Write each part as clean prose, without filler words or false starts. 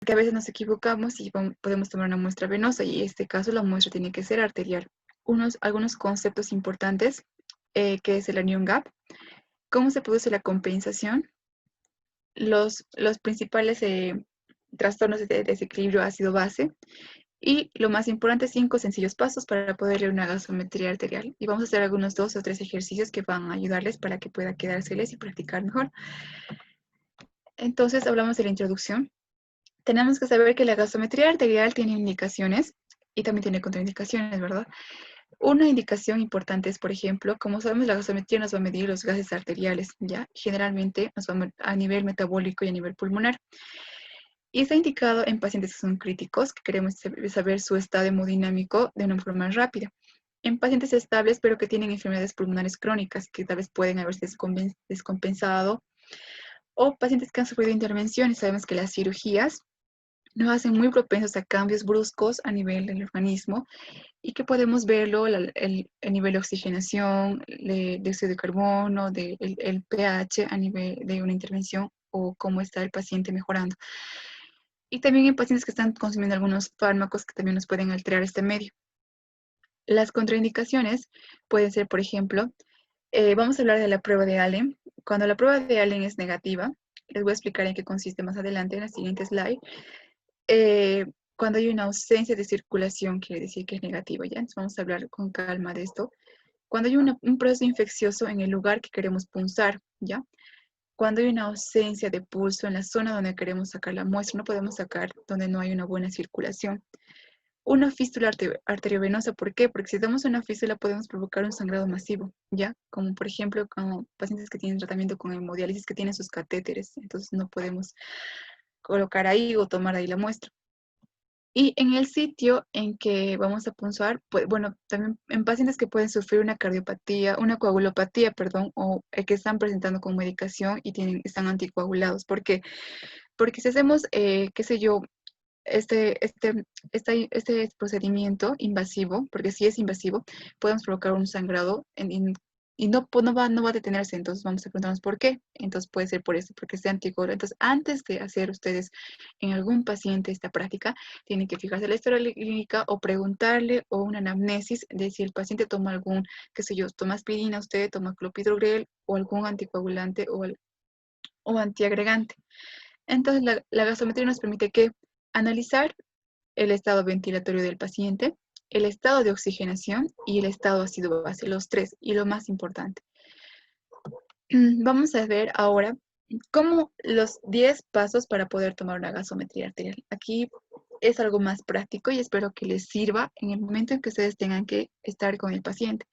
porque a veces nos equivocamos y podemos tomar una muestra venosa y en este caso la muestra tiene que ser arterial. Algunos conceptos importantes, que es el anion gap, cómo se produce la compensación, los principales trastornos de desequilibrio ácido-base y lo más importante, 5 sencillos pasos para poder leer una gasometría arterial. Y vamos a hacer algunos 2 o 3 ejercicios que van a ayudarles para que pueda quedárseles y practicar mejor. Entonces hablamos de la introducción. Tenemos que saber que la gasometría arterial tiene indicaciones y también tiene contraindicaciones, ¿verdad? Una indicación importante es, por ejemplo, como sabemos, la gasometría nos va a medir los gases arteriales, ¿ya? Generalmente nos va a nivel metabólico y a nivel pulmonar. Y está indicado en pacientes que son críticos, que queremos saber su estado hemodinámico de una forma rápida. En pacientes estables, pero que tienen enfermedades pulmonares crónicas, que tal vez pueden haberse descompensado, o pacientes que han sufrido intervenciones. Sabemos que las cirugías nos hacen muy propensos a cambios bruscos a nivel del organismo y que podemos verlo, el nivel de oxigenación, de dióxido de carbono, el pH a nivel de una intervención o cómo está el paciente mejorando. Y también en pacientes que están consumiendo algunos fármacos que también nos pueden alterar este medio. Las contraindicaciones pueden ser, por ejemplo, vamos a hablar de la prueba de Allen. Cuando la prueba de Allen es negativa, les voy a explicar en qué consiste más adelante en la siguiente slide. Cuando hay una ausencia de circulación, quiere decir que es negativo, ¿ya? Entonces vamos a hablar con calma de esto. Cuando hay un proceso infeccioso en el lugar que queremos punzar, ¿ya? Cuando hay una ausencia de pulso en la zona donde queremos sacar la muestra, no podemos sacar donde no hay una buena circulación. Una fístula arteriovenosa, ¿por qué? Porque si damos una fístula podemos provocar un sangrado masivo, ¿ya? Como por ejemplo, con pacientes que tienen tratamiento con hemodiálisis que tienen sus catéteres, entonces no podemos colocar ahí o tomar ahí la muestra. Y en el sitio en que vamos a punzar, pues, bueno, también en pacientes que pueden sufrir una cardiopatía, una coagulopatía, perdón, o que están presentando con medicación y están anticoagulados. ¿Por qué? Porque si hacemos, qué sé yo, este procedimiento invasivo, porque si es invasivo, podemos provocar un sangrado y no va a detenerse. Entonces vamos a preguntarnos por qué. Entonces puede ser por eso, porque es anticoagulante. Entonces, antes de hacer ustedes en algún paciente esta práctica, tienen que fijarse la historia clínica o preguntarle o una anamnesis de si el paciente toma algún, qué sé yo, toma aspirina, usted toma clopidogrel o algún anticoagulante o antiagregante. Entonces, la gasometría nos permite que analizar el estado ventilatorio del paciente, el estado de oxigenación y el estado ácido-base, los tres, y lo más importante. Vamos a ver ahora cómo los 10 pasos para poder tomar una gasometría arterial. Aquí es algo más práctico y espero que les sirva en el momento en que ustedes tengan que estar con el paciente.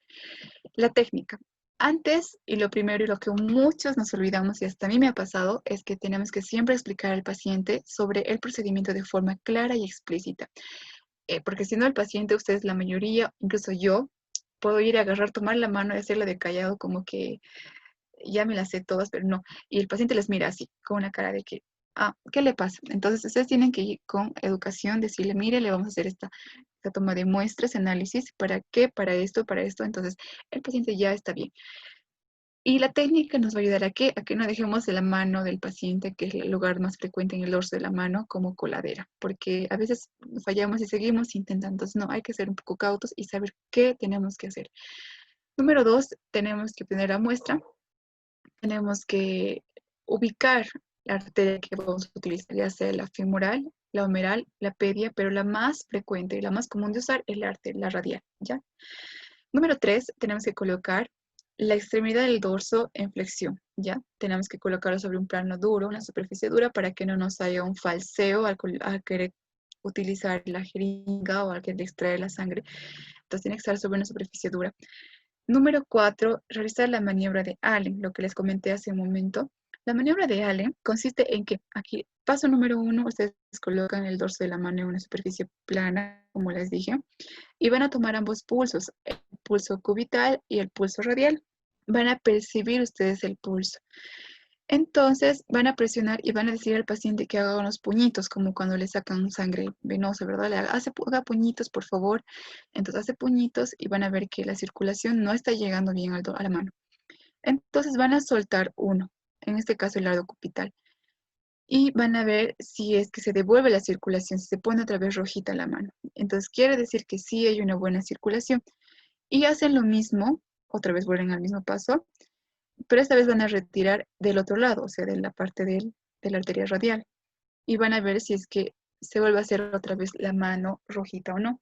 La técnica. Antes, y lo primero y lo que muchos nos olvidamos, y hasta a mí me ha pasado, es que tenemos que siempre explicar al paciente sobre el procedimiento de forma clara y explícita. Porque si no, el paciente, ustedes, la mayoría, incluso yo, puedo ir a agarrar, tomar la mano y hacerle de callado como que ya me las sé todas, pero no. Y el paciente les mira así, con una cara de que, ¿qué le pasa? Entonces, ustedes tienen que ir con educación, decirle, mire, le vamos a hacer esta toma de muestras, análisis, ¿para qué? Para esto, para esto. Entonces, el paciente ya está bien. Y la técnica nos va a ayudar a que no dejemos de la mano del paciente, que es el lugar más frecuente en el dorso de la mano, como coladera, porque a veces fallamos y seguimos intentando. Entonces, no, hay que ser un poco cautos y saber qué tenemos que hacer. Número 2, tenemos que obtener la muestra, tenemos que ubicar la arteria que vamos a utilizar, ya sea la femoral, la humeral, la pedia, pero la más frecuente y la más común de usar es la arteria, la radial, ¿ya? Número 3, tenemos que colocar la extremidad del dorso en flexión, ¿ya? Tenemos que colocarlo sobre un plano duro, una superficie dura, para que no nos haya un falseo al querer utilizar la jeringa o al querer extraer la sangre. Entonces tiene que estar sobre una superficie dura. Número 4, realizar la maniobra de Allen, lo que les comenté hace un momento. La maniobra de Allen consiste en que aquí, paso número 1, ustedes colocan el dorso de la mano en una superficie plana, como les dije, y van a tomar ambos pulsos, el pulso cubital y el pulso radial. Van a percibir ustedes el pulso. Entonces van a presionar y van a decir al paciente que haga unos puñitos, como cuando le sacan sangre venosa, ¿verdad? Haga puñitos, por favor. Entonces hace puñitos y van a ver que la circulación no está llegando bien a la mano. Entonces van a soltar uno, en este caso el lado cubital. y van a ver si es que se devuelve la circulación, si se pone otra vez rojita la mano. Entonces quiere decir que sí hay una buena circulación. Y hacen lo mismo, otra vez vuelven al mismo paso, pero esta vez van a retirar del otro lado, o sea, de la parte de la arteria radial. Y van a ver si es que se vuelve a hacer otra vez la mano rojita o no.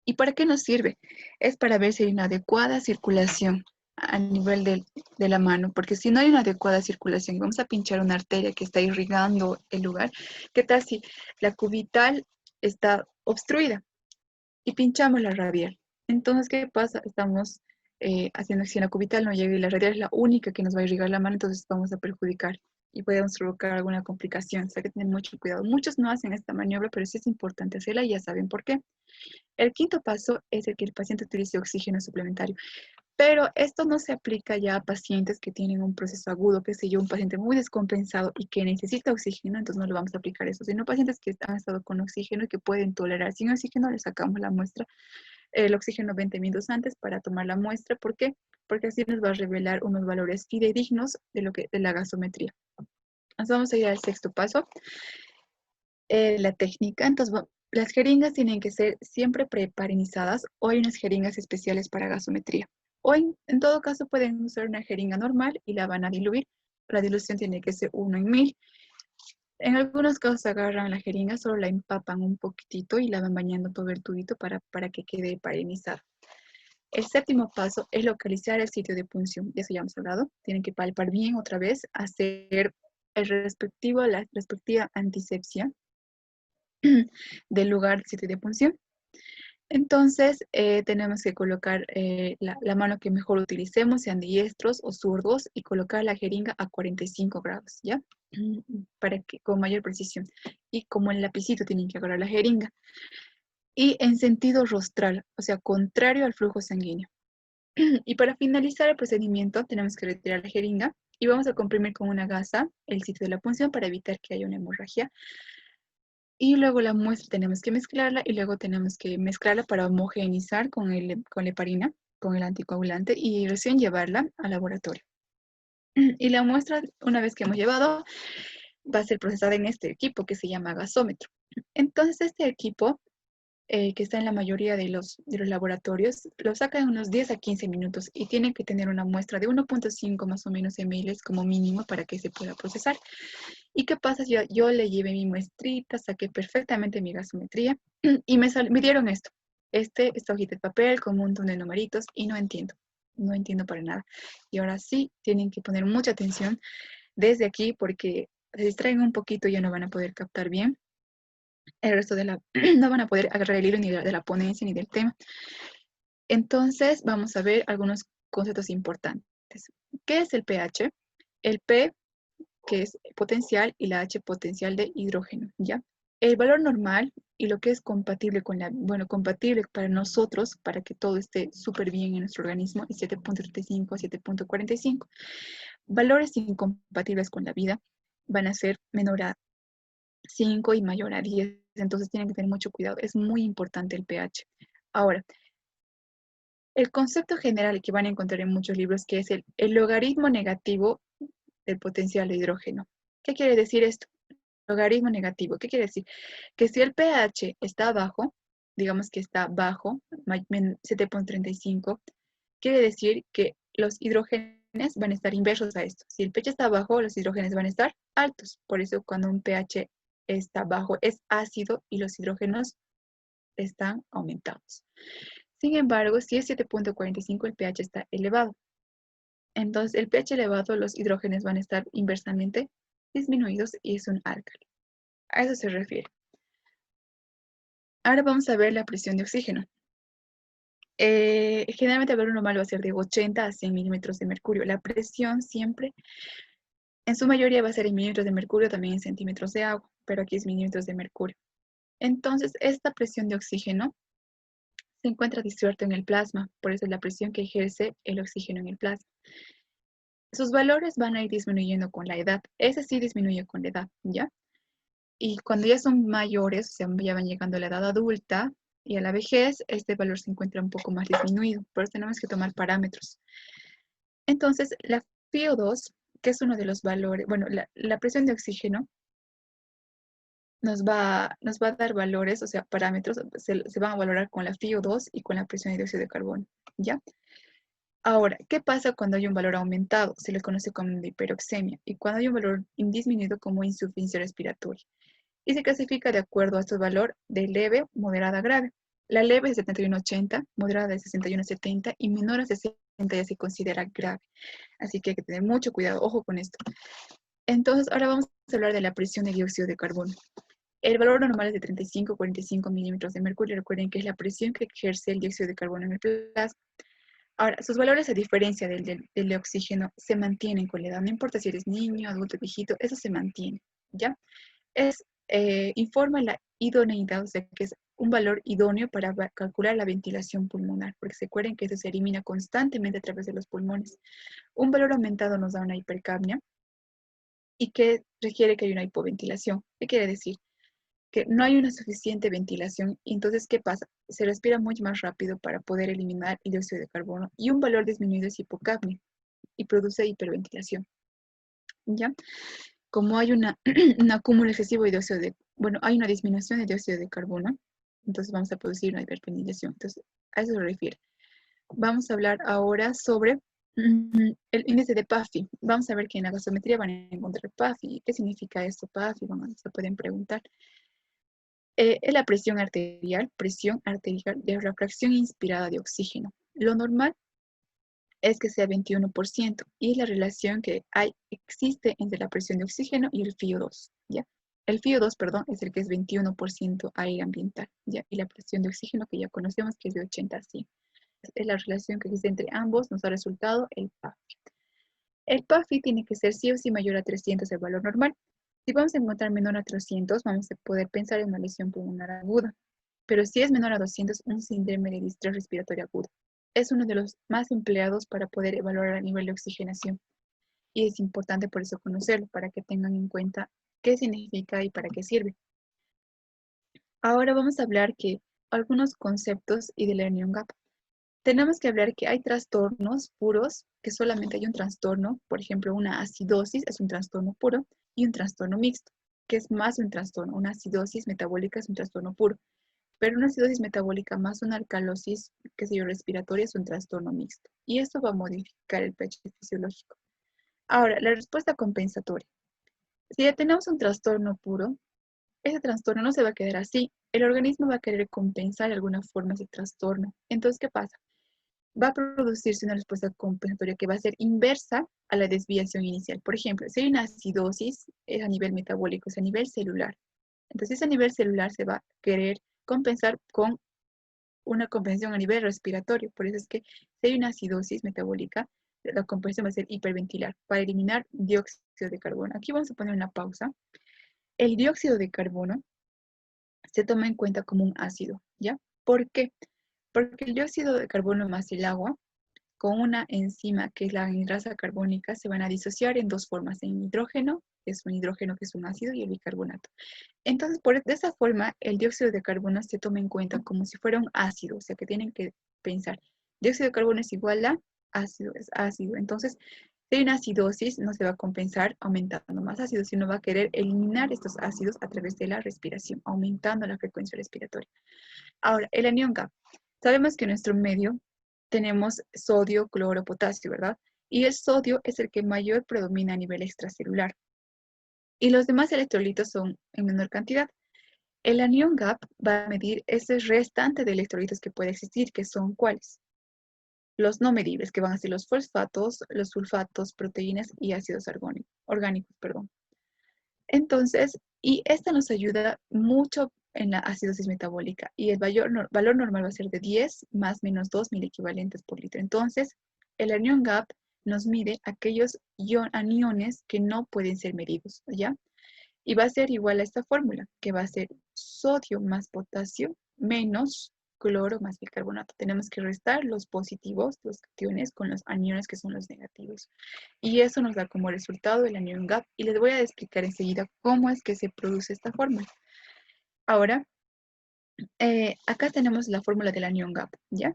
¿Y para qué nos sirve? Es para ver si hay una adecuada circulación a nivel de la mano, porque si no hay una adecuada circulación y vamos a pinchar una arteria que está irrigando el lugar, ¿qué tal si la cubital está obstruida y pinchamos la radial? Entonces, ¿qué pasa? Estamos haciendo que si la cubital no llega y la radial es la única que nos va a irrigar la mano, entonces vamos a perjudicar y podemos provocar alguna complicación. O sea, hay que tener mucho cuidado. Muchos no hacen esta maniobra, pero sí es importante hacerla y ya saben por qué. El quinto paso es el que el paciente utilice oxígeno suplementario, pero esto no se aplica ya a pacientes que tienen un proceso agudo, qué sé yo, un paciente muy descompensado y que necesita oxígeno, entonces no le vamos a aplicar eso, sino pacientes que han estado con oxígeno y que pueden tolerar sin oxígeno, le sacamos la muestra, el oxígeno 20 minutos antes para tomar la muestra. ¿Por qué? Porque así nos va a revelar unos valores fidedignos de la gasometría. Entonces vamos a ir al sexto paso, la técnica. Entonces, las jeringas tienen que ser siempre preparinizadas o hay unas jeringas especiales para gasometría. O en todo caso pueden usar una jeringa normal y la van a diluir. La dilución tiene que ser 1 en 1000. En algunos casos agarran la jeringa, solo la empapan un poquitito y la van bañando todo el tubito para que quede parinizada. El séptimo paso es localizar el sitio de punción. De eso ya hemos hablado. Tienen que palpar bien otra vez, hacer la respectiva antisepsia del lugar sitio de punción. Entonces, tenemos que colocar la mano que mejor utilicemos, sean diestros o zurdos, y colocar la jeringa a 45 grados, ¿ya? Para que con mayor precisión. Y como el lapicito tienen que agarrar la jeringa. Y en sentido rostral, o sea, contrario al flujo sanguíneo. Y para finalizar el procedimiento, tenemos que retirar la jeringa y vamos a comprimir con una gasa el sitio de la punción para evitar que haya una hemorragia. Y luego la muestra tenemos que mezclarla y luego tenemos que mezclarla para homogeneizar con la heparina, con el anticoagulante y recién llevarla al laboratorio. Y la muestra, una vez que hemos llevado, va a ser procesada en este equipo que se llama gasómetro. Entonces, este equipo, que está en la mayoría de los laboratorios, lo saca en unos 10 a 15 minutos y tiene que tener una muestra de 1.5 más o menos ml como mínimo para que se pueda procesar. ¿Y qué pasa si yo le llevé mi muestrita, saqué perfectamente mi gasometría y me dieron esto, esta hojita de papel con un montón de numeritos y no entiendo para nada? Y ahora sí, tienen que poner mucha atención desde aquí porque se distraen un poquito y ya no van a poder captar bien el resto no van a poder agarrar el hilo ni de la ponencia ni del tema. Entonces, vamos a ver algunos conceptos importantes. ¿Qué es el pH? El P, que es potencial, y la H, potencial de hidrógeno, ¿ya? El valor normal y lo que es compatible compatible para nosotros, para que todo esté súper bien en nuestro organismo, es 7.35 a 7.45. Valores incompatibles con la vida van a ser menor a 5 y mayor a 10. Entonces tienen que tener mucho cuidado. Es muy importante el pH. Ahora, el concepto general que van a encontrar en muchos libros, que es el logaritmo negativo del potencial de hidrógeno. ¿Qué quiere decir esto? Logaritmo negativo. ¿Qué quiere decir? Que si el pH está bajo, digamos que está bajo, 7.35, quiere decir que los hidrógenos van a estar inversos a esto. Si el pH está bajo, los hidrógenos van a estar altos. Por eso cuando un pH está bajo es ácido y los hidrógenos están aumentados. Sin embargo, si es 7.45, el pH está elevado. Entonces, el pH elevado, los hidrógenos van a estar inversamente disminuidos y es un álcali. A eso se refiere. Ahora vamos a ver la presión de oxígeno. Generalmente el valor normal va a ser de 80 a 100 milímetros de mercurio. La presión siempre, en su mayoría, va a ser en milímetros de mercurio, también en centímetros de agua, pero aquí es milímetros de mercurio. Entonces, esta presión de oxígeno se encuentra disuelto en el plasma, por eso es la presión que ejerce el oxígeno en el plasma. Sus valores van a ir disminuyendo con la edad. Ese sí disminuye con la edad, ¿ya? Y cuando ya son mayores, o sea, ya van llegando a la edad adulta y a la vejez, este valor se encuentra un poco más disminuido. Por eso tenemos que tomar parámetros. Entonces, la FiO2, que es uno de los valores, bueno, la presión de oxígeno, nos va a dar valores, o sea, parámetros, se van a valorar con la FiO2 y con la presión de dióxido de carbono, ¿ya? Ahora, ¿qué pasa cuando hay un valor aumentado? Se le conoce como hiperoxemia. Y cuando hay un valor disminuido como insuficiencia respiratoria. Y se clasifica de acuerdo a este valor de leve, moderada, grave. La leve es de 71,80, moderada de 61,70 y menor a 60 ya se considera grave. Así que hay que tener mucho cuidado, ojo con esto. Entonces, ahora vamos a hablar de la presión de dióxido de carbono. El valor normal es de 35-45 milímetros de mercurio. Recuerden que es la presión que ejerce el dióxido de carbono en el plasma. Ahora, sus valores, a diferencia del de oxígeno, se mantienen con la edad. No importa si eres niño, adulto, viejito, eso se mantiene, ¿ya? Informa la idoneidad, o sea, que es un valor idóneo para calcular la ventilación pulmonar, porque se acuerden que eso se elimina constantemente a través de los pulmones. Un valor aumentado nos da una hipercapnia y que requiere que haya una hipoventilación. ¿Qué quiere decir? Que no hay una suficiente ventilación y entonces, ¿qué pasa? Se respira mucho más rápido para poder eliminar el dióxido de carbono y un valor disminuido es hipocapnia y produce hiperventilación, ¿ya? Como hay un acúmulo excesivo de dióxido de, bueno, hay una disminución de dióxido de carbono, entonces vamos a producir una hiperventilación. Entonces, a eso se refiere. Vamos a hablar ahora sobre el índice de PAFI. Vamos a ver que en la gasometría van a encontrar PAFI. ¿Qué significa esto, PAFI? Bueno, se pueden preguntar. Es la presión arterial de refracción inspirada de oxígeno. Lo normal es que sea 21% y es la relación que existe entre la presión de oxígeno y el FiO2, ¿ya? El FiO2, perdón, es el que es 21% aire ambiental, ¿ya? Y la presión de oxígeno que ya conocemos que es de 80 a 100. Es la relación que existe entre ambos, nos ha resultado el PAFI. El PAFI tiene que ser sí o sí mayor a 300 el valor normal. Si vamos a encontrar menor a 300, vamos a poder pensar en una lesión pulmonar aguda. Pero si es menor a 200, un síndrome de distrés respiratorio agudo. Es uno de los más empleados para poder evaluar el nivel de oxigenación. Y es importante por eso conocerlo, para que tengan en cuenta qué significa y para qué sirve. Ahora vamos a hablar que algunos conceptos y del Lernium Gap. Tenemos que hablar que hay trastornos puros, que solamente hay un trastorno, por ejemplo, una acidosis es un trastorno puro y un trastorno mixto, que es más de un trastorno. Una acidosis metabólica es un trastorno puro, pero una acidosis metabólica más una alcalosis, que se respiratoria, es un trastorno mixto. Y esto va a modificar el pH fisiológico. Ahora, la respuesta compensatoria. Si ya tenemos un trastorno puro, ese trastorno no se va a quedar así. El organismo va a querer compensar de alguna forma ese trastorno. Entonces, ¿qué pasa? Va a producirse una respuesta compensatoria que va a ser inversa a la desviación inicial. Por ejemplo, si hay una acidosis, es a nivel metabólico, es a nivel celular. Entonces, a nivel celular se va a querer compensar con una compensación a nivel respiratorio. Por eso es que si hay una acidosis metabólica, la compensación va a ser hiperventilar para eliminar dióxido de carbono. Aquí vamos a poner una pausa. El dióxido de carbono se toma en cuenta como un ácido, ¿ya? ¿Por qué? Porque el dióxido de carbono más el agua con una enzima que es la anhidrasa carbónica se van a disociar en dos formas, en hidrógeno, que es un hidrógeno que es un ácido, y el bicarbonato. Entonces, de esa forma, el dióxido de carbono se toma en cuenta como si fuera un ácido, o sea que tienen que pensar, dióxido de carbono es igual a ácido, es ácido. Entonces, si hay una acidosis, no se va a compensar aumentando más ácidos, sino va a querer eliminar estos ácidos a través de la respiración, aumentando la frecuencia respiratoria. Ahora, el anión K. Sabemos que en nuestro medio tenemos sodio, cloro, potasio, ¿verdad? Y el sodio es el que mayor predomina a nivel extracelular. Y los demás electrolitos son en menor cantidad. El anión GAP va a medir ese restante de electrolitos que puede existir, que son ¿cuáles? Los no medibles, que van a ser los fosfatos, los sulfatos, proteínas y ácidos orgánicos, perdón. Entonces, y esta nos ayuda mucho en la acidosis metabólica y el valor normal va a ser de 10 más menos 2 equivalentes por litro. Entonces, el anión GAP nos mide aquellos aniones que no pueden ser medidos, ¿ya? Y va a ser igual a esta fórmula, que va a ser sodio más potasio menos cloro más bicarbonato. Tenemos que restar los positivos, los cationes, con los aniones que son los negativos. Y eso nos da como resultado el anión GAP. Y les voy a explicar enseguida cómo es que se produce esta fórmula. Ahora, acá tenemos la fórmula del anión GAP, ¿ya?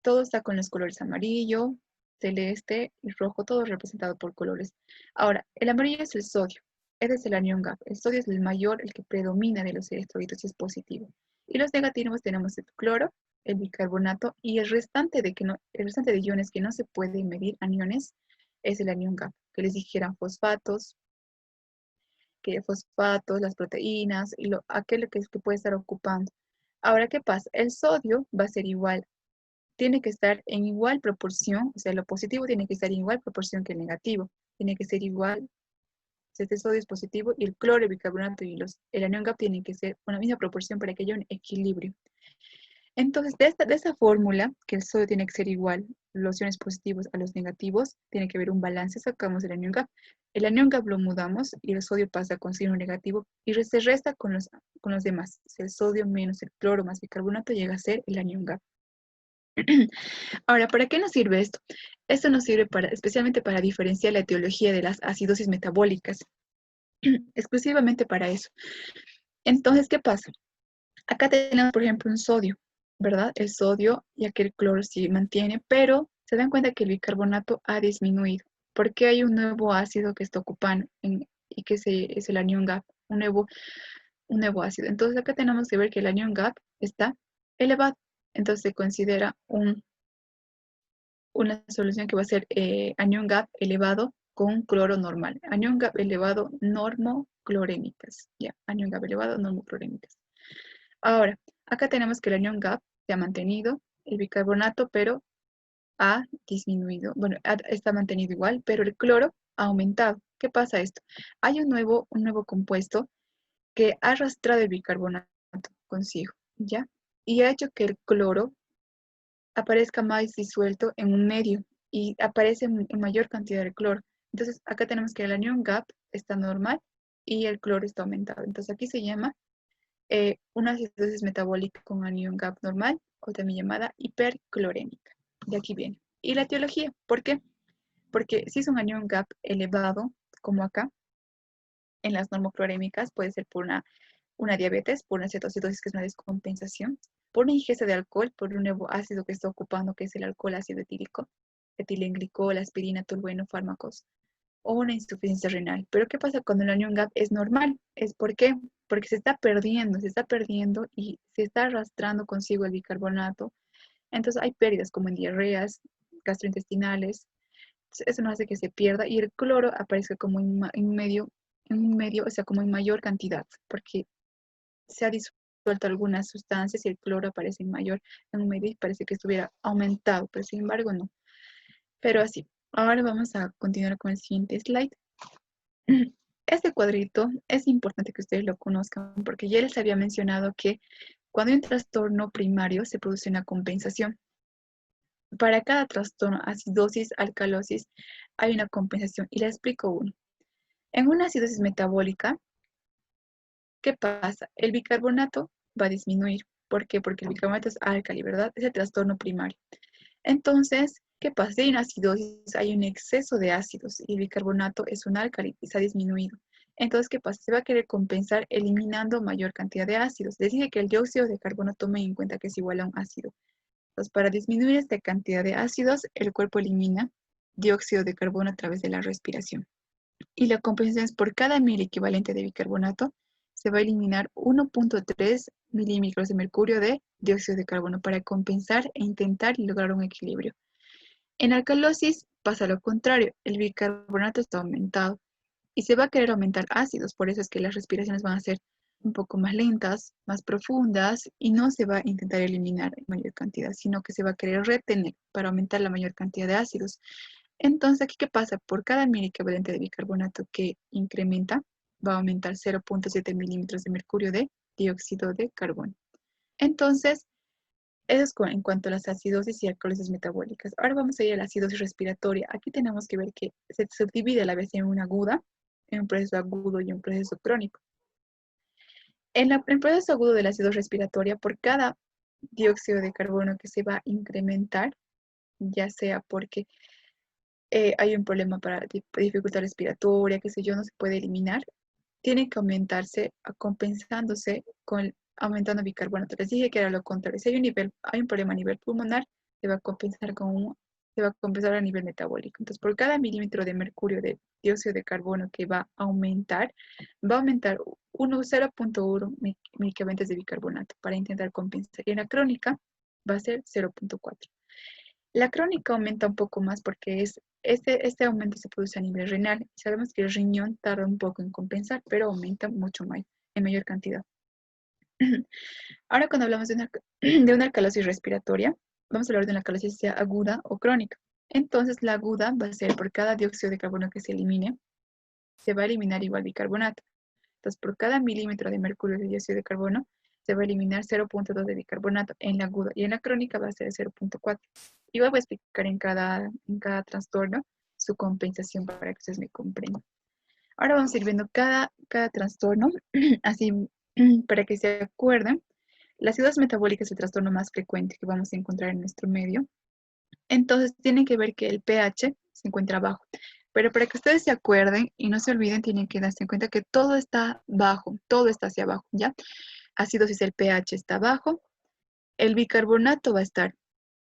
Todo está con los colores amarillo, celeste y rojo, todo representado por colores. Ahora, el amarillo es el sodio. Ese es el anión GAP. El sodio es el mayor, el que predomina de los electrolitos y es positivo. Y los negativos tenemos el cloro, el bicarbonato y el restante de iones que no se pueden medir, aniones, es el anión GAP. Que les dijeran fosfatos, las proteínas y aquello que puede estar ocupando. Ahora, ¿qué pasa? El sodio va a ser igual, tiene que estar en igual proporción, o sea, lo positivo tiene que estar en igual proporción que el negativo, tiene que ser igual, si este sodio es positivo y el cloro, el bicarbonato y el anión GAP tienen que ser una misma proporción para que haya un equilibrio. Entonces, de esa fórmula, que el sodio tiene que ser igual, los iones positivos a los negativos, tiene que haber un balance, sacamos el anión GAP. El anión GAP lo mudamos y el sodio pasa con signo negativo y se resta con los demás. O sea, el sodio menos el cloro más bicarbonato llega a ser el anión GAP. Ahora, ¿para qué nos sirve esto? Esto nos sirve especialmente para diferenciar la etiología de las acidosis metabólicas, exclusivamente para eso. Entonces, ¿qué pasa? Acá tenemos, por ejemplo, un sodio, ¿verdad? El sodio, ya que el cloro sí mantiene, pero se dan cuenta que el bicarbonato ha disminuido, porque hay un nuevo ácido que está ocupando y que es el anión GAP, un nuevo ácido. Entonces acá tenemos que ver que el anión GAP está elevado. Entonces se considera una solución que va a ser anión GAP elevado con cloro normal. Anión GAP elevado normoclorémicas. Ya, anión GAP elevado normoclorémicas. Ahora, acá tenemos que el anión GAP se ha mantenido, el bicarbonato, pero ha disminuido. Bueno, está mantenido igual, pero el cloro ha aumentado. ¿Qué pasa esto? Hay un nuevo compuesto que ha arrastrado el bicarbonato consigo, ¿ya? Y ha hecho que el cloro aparezca más disuelto en un medio y aparece en mayor cantidad de cloro. Entonces, acá tenemos que el anión GAP está normal y el cloro está aumentado. Entonces, aquí se llama una acidosis metabólica con anión GAP normal, o también llamada hiperclorémica. De aquí viene. Y la etiología, ¿por qué? Porque si es un anión GAP elevado, como acá, en las normoclorémicas, puede ser por una diabetes, por una cetoacidosis, que es una descompensación, por una ingesta de alcohol, por un nuevo ácido que está ocupando, que es el alcohol ácido etílico, etilenglicol, aspirina, tolueno, fármacos, o una insuficiencia renal. Pero ¿qué pasa cuando el anión GAP es normal? ¿Por qué? Porque se está perdiendo y se está arrastrando consigo el bicarbonato. Entonces hay pérdidas como en diarreas, gastrointestinales. Eso nos hace que se pierda y el cloro aparezca como en un medio, o sea, como en mayor cantidad, porque se ha disuelto algunas sustancias y el cloro aparece en un medio y parece que estuviera aumentado, pero sin embargo no. Pero así, ahora vamos a continuar con el siguiente slide. Este cuadrito es importante que ustedes lo conozcan porque ya les había mencionado que cuando hay un trastorno primario se produce una compensación. Para cada trastorno, acidosis, alcalosis, hay una compensación y les explico uno. En una acidosis metabólica, ¿qué pasa? El bicarbonato va a disminuir. ¿Por qué? Porque el bicarbonato es álcali, ¿verdad? Es el trastorno primario. Entonces, ¿qué pasa? Si hay una acidosis, hay un exceso de ácidos y el bicarbonato es un álcali y se ha disminuido. Entonces, ¿qué pasa? Se va a querer compensar eliminando mayor cantidad de ácidos. Les dije que el dióxido de carbono, tomen en cuenta que es igual a un ácido. Entonces, para disminuir esta cantidad de ácidos, el cuerpo elimina dióxido de carbono a través de la respiración. Y la compensación es por cada mil equivalente de bicarbonato, se va a eliminar 1.3 milímetros de mercurio de dióxido de carbono para compensar e intentar lograr un equilibrio. En alcalosis pasa lo contrario, el bicarbonato está aumentado y se va a querer aumentar ácidos, por eso es que las respiraciones van a ser un poco más lentas, más profundas y no se va a intentar eliminar en mayor cantidad, sino que se va a querer retener para aumentar la mayor cantidad de ácidos. Entonces, ¿aquí qué pasa? Por cada mil equivalente de bicarbonato que incrementa, va a aumentar 0.7 milímetros de mercurio de dióxido de carbono. Entonces, eso es en cuanto a las acidosis y alcalosis metabólicas. Ahora vamos a ir a la acidosis respiratoria. Aquí tenemos que ver que se subdivide a la vez en una aguda, en un proceso agudo y un proceso crónico. En el proceso agudo de la acidosis respiratoria, por cada dióxido de carbono que se va a incrementar, ya sea porque hay un problema para dificultad respiratoria, qué sé yo, no se puede eliminar, tiene que aumentarse, compensándose con aumentando bicarbonato. Les dije que era lo contrario. Si hay un problema a nivel pulmonar, se va a compensar con un se va a compensar a nivel metabólico. Entonces, por cada milímetro de mercurio de dióxido de carbono que va a aumentar 0.1 milicaventas de bicarbonato para intentar compensar. Y en la crónica va a ser 0.4. La crónica aumenta un poco más porque este aumento se produce a nivel renal. Sabemos que el riñón tarda un poco en compensar, pero aumenta mucho más, en mayor cantidad. Ahora, cuando hablamos de una alcalosis respiratoria, vamos a hablar de una alcalosis sea aguda o crónica. Entonces, la aguda va a ser por cada dióxido de carbono que se elimine, se va a eliminar igual bicarbonato. Entonces, por cada milímetro de mercurio de dióxido de carbono, se va a eliminar 0.2 de bicarbonato en la aguda. Y en la crónica va a ser 0.4. Y voy a explicar en cada trastorno su compensación para que ustedes me comprendan. Ahora vamos a ir viendo cada trastorno, así para que se acuerden. La acidosis metabólica es el trastorno más frecuente que vamos a encontrar en nuestro medio. Entonces, tienen que ver que el pH se encuentra bajo. Pero para que ustedes se acuerden y no se olviden, tienen que darse cuenta que todo está bajo, todo está hacia abajo, ¿ya? Acidosis, el pH está bajo, el bicarbonato va a estar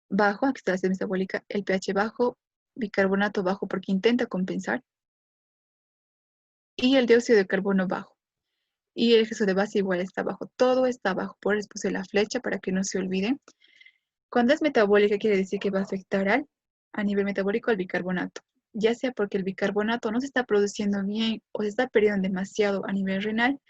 bajo, aquí está la acidosis metabólica, el pH bajo, bicarbonato bajo porque intenta compensar, y el dióxido de carbono bajo. Y el exceso de base igual está bajo, todo está bajo, por eso puse la flecha para que no se olviden. Cuando es metabólica quiere decir que va a afectar a nivel metabólico al bicarbonato, ya sea porque el bicarbonato no se está produciendo bien o se está perdiendo demasiado a nivel renal,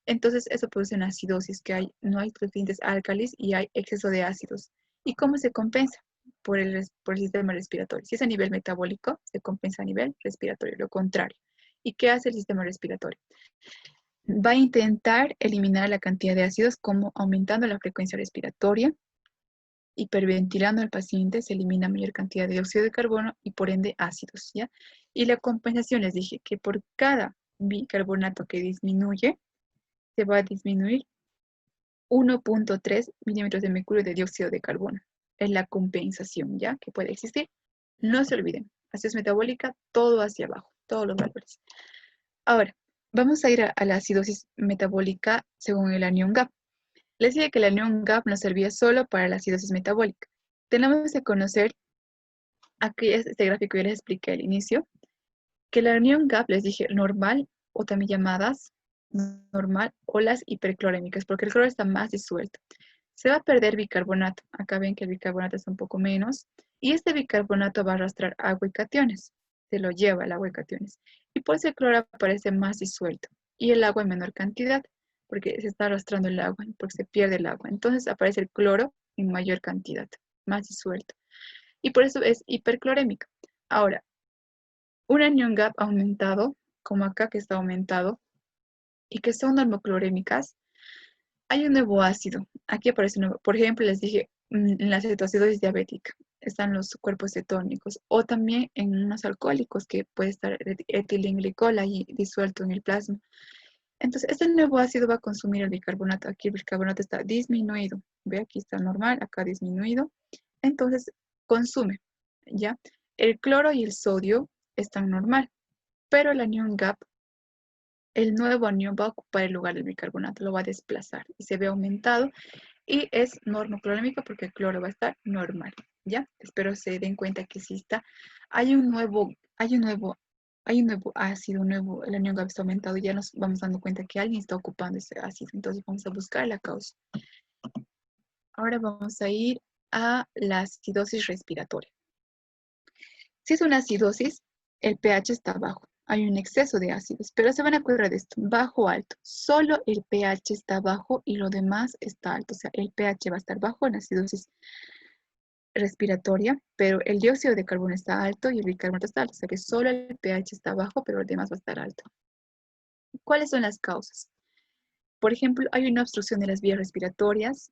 entonces eso produce una acidosis, que no hay suficientes álcalis y hay exceso de ácidos. ¿Y cómo se compensa? Por el sistema respiratorio. Si es a nivel metabólico, se compensa a nivel respiratorio, lo contrario. ¿Y qué hace el sistema respiratorio? Va a intentar eliminar la cantidad de ácidos como aumentando la frecuencia respiratoria. Hiperventilando al paciente se elimina mayor cantidad de dióxido de carbono y por ende ácidos, ¿ya? Y la compensación, les dije que por cada bicarbonato que disminuye, se va a disminuir 1.3 milímetros de mercurio de dióxido de carbono. Es la compensación, ¿ya? Que puede existir. No se olviden, acidosis metabólica, todo hacia abajo, todos los valores. Ahora, vamos a ir a la acidosis metabólica según el anión GAP. Les dije que la anión GAP no servía solo para la acidosis metabólica. Tenemos que conocer, aquí es este gráfico que yo les expliqué al inicio, que la anión GAP, les dije, normal, o también llamadas normal, o las hiperclorémicas, porque el cloro está más disuelto. Se va a perder bicarbonato. Acá ven que el bicarbonato está un poco menos. Y este bicarbonato va a arrastrar agua y cationes. Se lo lleva el agua y cationes. Y por eso el cloro aparece más disuelto. Y el agua en menor cantidad, porque se está arrastrando el agua, porque se pierde el agua. Entonces aparece el cloro en mayor cantidad, más disuelto. Y por eso es hiperclorémica. Ahora, un anión GAP aumentado, como acá que está aumentado, y que son normoclorémicas, hay un nuevo ácido. Aquí aparece un nuevo. Por ejemplo, les dije, en la cetoacidosis diabética están los cuerpos cetónicos o también en unos alcohólicos que puede estar etilenglicol ahí disuelto en el plasma. Entonces, este nuevo ácido va a consumir el bicarbonato. Aquí el bicarbonato está disminuido. Ve, aquí está normal, acá disminuido. Entonces, consume, ¿ya? El cloro y el sodio están normal, pero el anión GAP, el nuevo anión va a ocupar el lugar del bicarbonato, lo va a desplazar y se ve aumentado y es normoclorémico porque el cloro va a estar normal, ¿ya? Espero se den cuenta que sí está. Hay un nuevo ácido, el anión GAP está aumentado y ya nos vamos dando cuenta que alguien está ocupando ese ácido, entonces vamos a buscar la causa. Ahora vamos a ir a la acidosis respiratoria. Si es una acidosis, el pH está bajo. Hay un exceso de ácidos, pero se van a acordar de esto, bajo, alto. Solo el pH está bajo y lo demás está alto. O sea, el pH va a estar bajo en la acidosis respiratoria, pero el dióxido de carbono está alto y el bicarbonato está alto. O sea que solo el pH está bajo, pero lo demás va a estar alto. ¿Cuáles son las causas? Por ejemplo, hay una obstrucción de las vías respiratorias,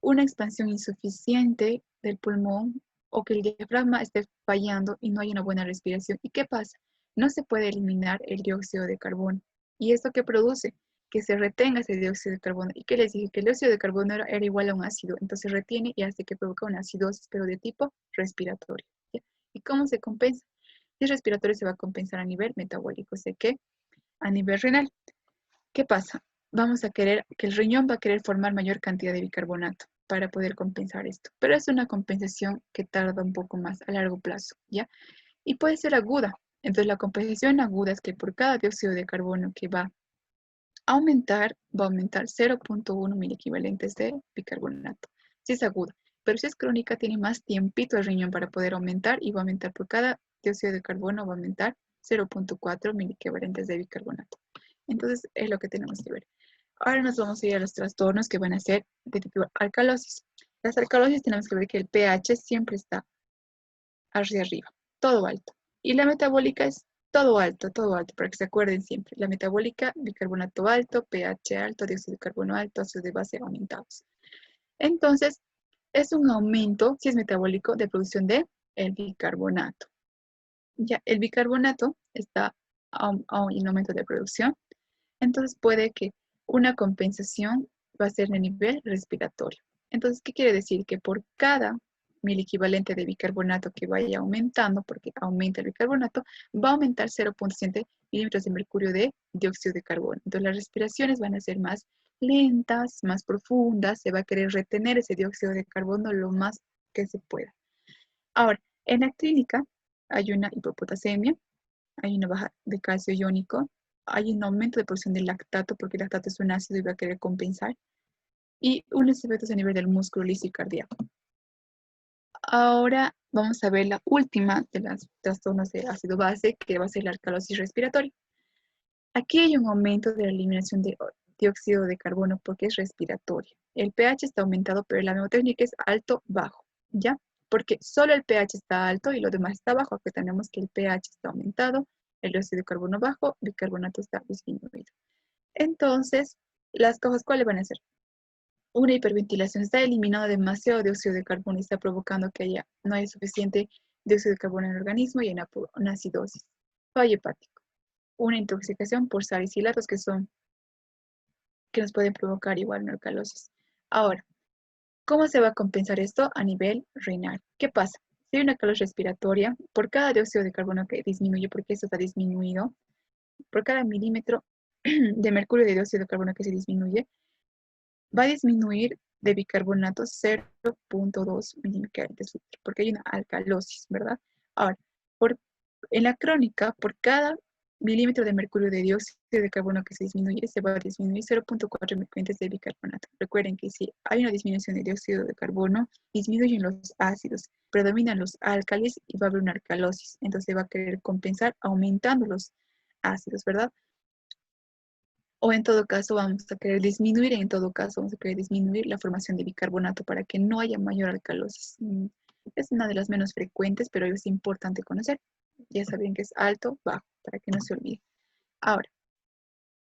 una expansión insuficiente del pulmón o que el diafragma esté fallando y no hay una buena respiración. ¿Y qué pasa? No se puede eliminar el dióxido de carbono. ¿Y esto qué produce? Que se retenga ese dióxido de carbono. ¿Y qué les dije? Que el dióxido de carbono era igual a un ácido. Entonces retiene y hace que provoque una acidosis, pero de tipo respiratorio. ¿Ya? ¿Y cómo se compensa? Si es respiratorio se va a compensar a nivel metabólico. Sé que a nivel renal. ¿Qué pasa? Vamos a querer que el riñón va a querer formar mayor cantidad de bicarbonato para poder compensar esto. Pero es una compensación que tarda un poco más a largo plazo, ¿ya? Y puede ser aguda. Entonces la compensación aguda es que por cada dióxido de carbono que va a aumentar 0.1 miliequivalentes de bicarbonato. Si es aguda. Pero si es crónica, tiene más tiempito el riñón para poder aumentar y va a aumentar por cada dióxido de carbono, va a aumentar 0.4 miliequivalentes de bicarbonato. Entonces es lo que tenemos que ver. Ahora nos vamos a ir a los trastornos que van a ser de tipo alcalosis. Las alcalosis tenemos que ver que el pH siempre está hacia arriba, todo alto. Y la metabólica es todo alto, para que se acuerden siempre. La metabólica, bicarbonato alto, pH alto, dióxido de carbono alto, ácidos de base aumentados. Entonces, es un aumento, si es metabólico, de producción de el bicarbonato. Ya, el bicarbonato está en aumento de producción, entonces puede que una compensación va a ser de nivel respiratorio. Entonces, ¿qué quiere decir? Que por cada miliequivalente de bicarbonato que vaya aumentando, porque aumenta el bicarbonato, va a aumentar 0.7 milímetros de mercurio de dióxido de carbono. Entonces, las respiraciones van a ser más lentas, más profundas, se va a querer retener ese dióxido de carbono lo más que se pueda. Ahora, en la clínica hay una hipopotasemia, hay una baja de calcio iónico, hay un aumento de producción de lactato, porque el lactato es un ácido y va a querer compensar, y unos efectos a nivel del músculo liso y cardíaco. Ahora vamos a ver la última de las trastornos de ácido base, que va a ser la alcalosis respiratoria. Aquí hay un aumento de la eliminación de dióxido de carbono porque es respiratoria. El pH está aumentado, pero la mnemotécnica es alto-bajo, ¿ya? Porque solo el pH está alto y lo demás está bajo. Aquí tenemos que el pH está aumentado, el dióxido de carbono bajo, el bicarbonato está disminuido. Entonces, las cosas, ¿cuáles van a ser? Una hiperventilación, está eliminando demasiado dióxido de carbono y está provocando que no haya suficiente dióxido de carbono en el organismo y hay una acidosis. Fallo hepático, una intoxicación por salicilatos que nos pueden provocar igual una alcalosis. Ahora, ¿cómo se va a compensar esto a nivel renal? ¿Qué pasa? Si hay una alcalosis respiratoria, por cada dióxido de carbono que disminuye, porque esto está disminuido, por cada milímetro de mercurio de dióxido de carbono que se disminuye, va a disminuir de bicarbonato 0.2 milímetros, porque hay una alcalosis, ¿verdad? Ahora, en la crónica, por cada milímetro de mercurio de dióxido de carbono que se disminuye, se va a disminuir 0.4 milímetros de bicarbonato. Recuerden que si hay una disminución de dióxido de carbono, disminuyen los ácidos, predominan los álcalis y va a haber una alcalosis. Entonces va a querer compensar aumentando los ácidos, ¿verdad? O en todo caso vamos a querer disminuir, la formación de bicarbonato para que no haya mayor alcalosis. Es una de las menos frecuentes, pero es importante conocer. Ya saben que es alto, bajo, para que no se olvide. Ahora,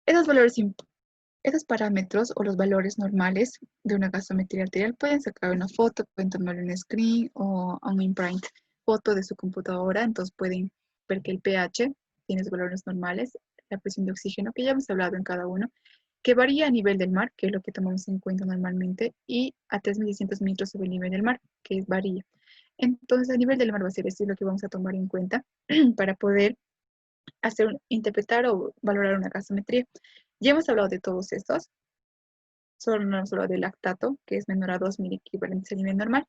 esos parámetros o los valores normales de una gasometría arterial pueden sacar una foto, pueden tomar un screen o un imprint foto de su computadora, entonces pueden ver que el pH tiene esos valores normales, la presión de oxígeno, que ya hemos hablado en cada uno, que varía a nivel del mar, que es lo que tomamos en cuenta normalmente, y a 3.600 metros sobre el nivel del mar, que varía. Entonces, a nivel del mar va a ser esto lo que vamos a tomar en cuenta para poder interpretar o valorar una gasometría. Ya hemos hablado de todos estos, solo no hemos hablado del lactato, que es menor a 2 miliequivalentes a nivel normal,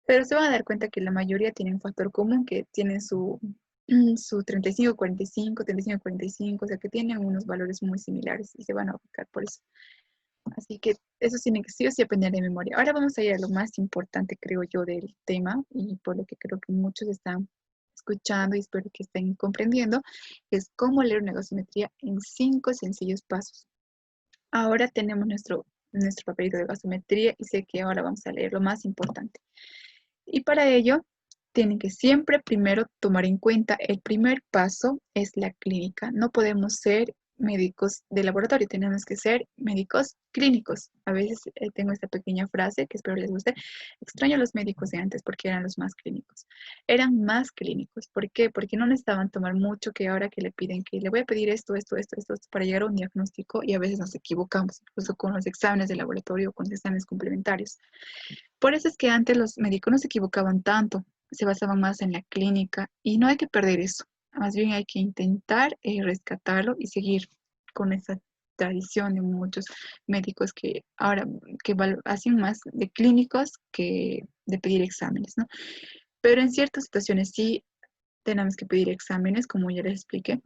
pero se van a dar cuenta que la mayoría tienen un factor común, que tienen su 35-45, 35-45, o sea que tienen unos valores muy similares y se van a ubicar por eso. Así que eso tiene que sí o sí aprender de memoria. Ahora vamos a ir a lo más importante, creo yo, del tema y por lo que creo que muchos están escuchando y espero que estén comprendiendo, es cómo leer una gasometría en 5 sencillos pasos. Ahora tenemos nuestro papelito de gasometría y sé que ahora vamos a leer lo más importante. Y para ello, tienen que siempre primero tomar en cuenta el primer paso es la clínica. No podemos ser médicos de laboratorio, tenemos que ser médicos clínicos. A veces tengo esta pequeña frase que espero les guste. Extraño a los médicos de antes porque eran los más clínicos. Eran más clínicos. ¿Por qué? Porque no necesitaban tomar mucho que ahora que le piden que le voy a pedir esto para llegar a un diagnóstico y a veces nos equivocamos, incluso con los exámenes de laboratorio o con los exámenes complementarios. Por eso es que antes los médicos no se equivocaban tanto, se basaban más en la clínica y no hay que perder eso. Más bien hay que intentar rescatarlo y seguir con esa tradición de muchos médicos que ahora hacen más de clínicos que de pedir exámenes, ¿no? Pero en ciertas situaciones sí tenemos que pedir exámenes, como ya les expliqué.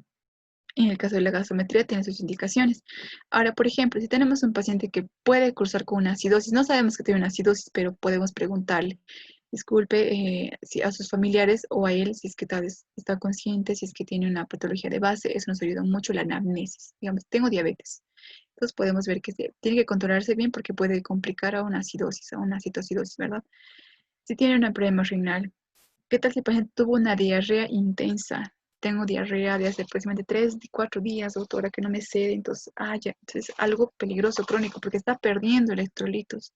En el caso de la gasometría tiene sus indicaciones. Ahora, por ejemplo, si tenemos un paciente que puede cursar con una acidosis, no sabemos que tiene una acidosis, pero podemos preguntarle, disculpe, si a sus familiares o a él, si es que tal vez está consciente, si es que tiene una patología de base, eso nos ayuda mucho la anamnesis. Digamos, tengo diabetes. Entonces podemos ver que tiene que controlarse bien porque puede complicar a una acidosis, a una citoacidosis, ¿verdad? Si tiene un problema renal, ¿qué tal si el paciente tuvo una diarrea intensa? Tengo diarrea de hace aproximadamente 3, 4 días, doctora, que no me cede, entonces, ya, entonces algo peligroso crónico porque está perdiendo electrolitos.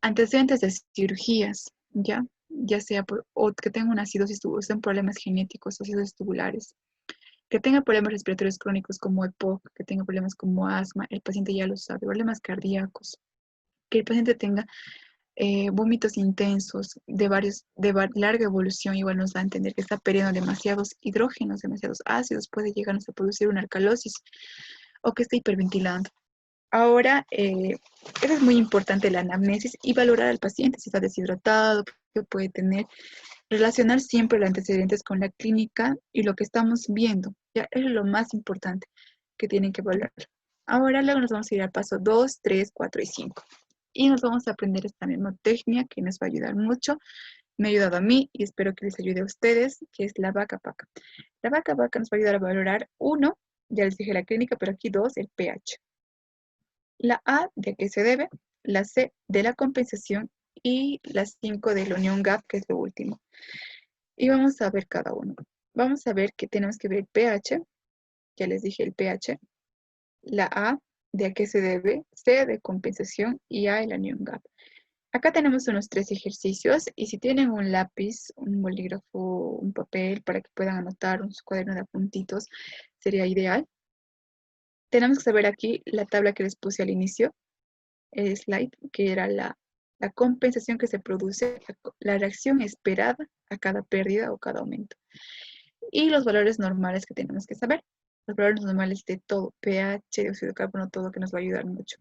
Antecedentes de cirugías, ya sea o que tenga una acidosis, o sean problemas genéticos, acidosis tubulares, que tenga problemas respiratorios crónicos como EPOC, que tenga problemas como asma, el paciente ya lo sabe, problemas cardíacos, que el paciente tenga vómitos intensos de larga evolución, igual nos da a entender que está perdiendo demasiados hidrógenos, demasiados ácidos, puede llegarnos a producir una alcalosis o que está hiperventilando. Ahora, eso es muy importante la anamnesis y valorar al paciente si está deshidratado, que puede tener, relacionar siempre los antecedentes con la clínica y lo que estamos viendo. Ya es lo más importante que tienen que valorar. Ahora luego nos vamos a ir al paso 2, 3, 4 y 5. Y nos vamos a aprender esta misma técnica que nos va a ayudar mucho. Me ha ayudado a mí y espero que les ayude a ustedes, que es la vaca vaca. La vaca vaca nos va a ayudar a valorar 1, ya les dije la clínica, pero aquí 2, el pH. La A, de qué se debe, la C, de la compensación y la 5 del union gap, que es lo último. Y vamos a ver cada uno. Vamos a ver que tenemos que ver el pH, ya les dije el pH, la A, de a qué se debe, C, de compensación y A, el union gap. Acá tenemos unos 3 ejercicios y si tienen un lápiz, un bolígrafo, un papel para que puedan anotar un cuaderno de apuntitos, sería ideal. Tenemos que saber aquí la tabla que les puse al inicio, el slide, que era la compensación que se produce, la reacción esperada a cada pérdida o cada aumento. Y los valores normales que tenemos que saber. Los valores normales de todo, pH, dióxido de carbono, todo que nos va a ayudar mucho.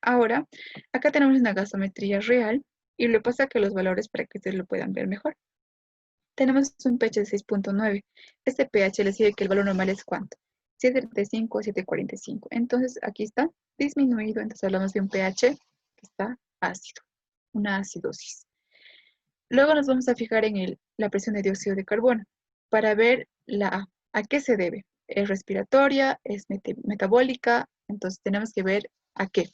Ahora, acá tenemos una gasometría real y lo que pasa que los valores para que ustedes lo puedan ver mejor. Tenemos un pH de 6.9. Este pH les dice que el valor normal es ¿cuánto? 7.35 a 7.45. Entonces, aquí está disminuido. Entonces, hablamos de un pH que está ácido, una acidosis. Luego nos vamos a fijar en la presión de dióxido de carbono para ver la A. ¿A qué se debe? ¿Es respiratoria? ¿Es metabólica? Entonces, tenemos que ver a qué.